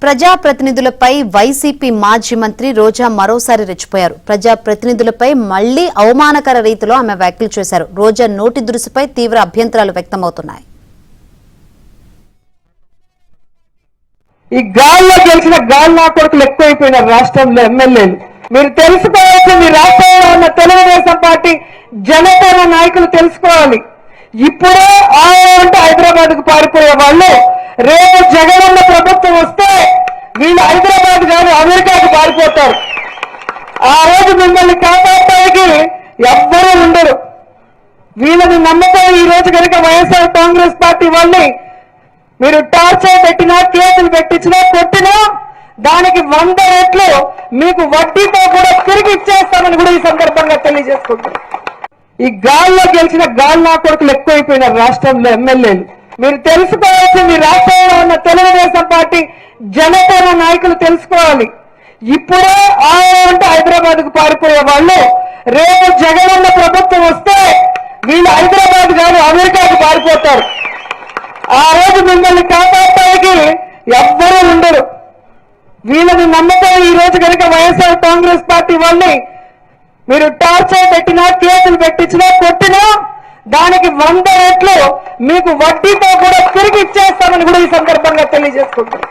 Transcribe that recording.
ప్రజాప్రతినిధులపై YCP మాజీ మంత్రి రోజా మరోసారి రెచ్చిపోయారు. ప్రజాప్రతినిధులపై మళ్లీ అవమానకర రీతిలో ఆమె వ్యాఖ్యలు చేశారు. రోజా నోటి దురుసుపై తీవ్ర అభ్యంతరాలు వ్యక్తమవుతున్నాయి. ఈ గాల్లో గెలిచిన గాల్లో కొడుకులు ఎక్కువైపోయినారు రాష్ట్రంలో ఎమ్మెల్యేలు. మీరు తెలుసుకోవాల్సింది రాష్ట్రంలో ఉన్న తెలుగుదేశం పార్టీ జనసేన నాయకులు తెలుసుకోవాలి. ఇప్పుడే అంటే హైదరాబాద్ కు పారిపోయే వాళ్ళు రేపు జగనన్న ప్రభుత్వం వస్తే వీళ్ళు హైదరాబాద్ గారు అమెరికాకు పారిపోతారు. ఆ రోజు మిమ్మల్ని కాపాడటానికి ఎవ్వరూ ఉండరు. వీళ్ళని నమ్మకం ఈ రోజు కనుక వైఎస్ఆర్ కాంగ్రెస్ పార్టీ వాళ్ళని మీరు టార్చర్ పెట్టినా, కేసులు పెట్టించినా, కొట్టినా దానికి 100 రెట్లు మీకు వడ్డీతో కూడా తిరిగి ఇచ్చేస్తామని కూడా ఈ సందర్భంగా తెలియజేసుకుంటారు. ఈ గాల్లో గెలిచిన గాల్లో కొడుకులు ఎక్కువైపోయినారు రాష్ట్రంలో ఎమ్మెల్యేలు. మీరు తెలుసుకోవాల్సింది రాష్ట్రంలో ఉన్న తెలుగుదేశం పార్టీ జనసేన నాయకులు తెలుసుకోవాలి. ఇప్పుడే అంటే హైదరాబాద్ కు పారిపోయే వాళ్ళు రేపు జగనన్న ప్రభుత్వం వస్తే వీళ్ళు హైదరాబాద్ గారు అమెరికాకు పారిపోతారు. ఆ రోజు మిమ్మల్ని కాపాడటానికి ఎవ్వరూ ఉండరు. వీళ్ళని నమ్మకం ఈ రోజు కనుక వైఎస్ఆర్ కాంగ్రెస్ పార్టీ వాళ్ళని మీరు టార్చర్ పెట్టినా, కేసులు పెట్టించినా, కొట్టినా దానికి 100 రెట్లు మీకు వడ్డీతో కూడా తిరిగి ఇచ్చేస్తామని కూడా ఈ సందర్భంగా తెలియజేసుకుంటారు.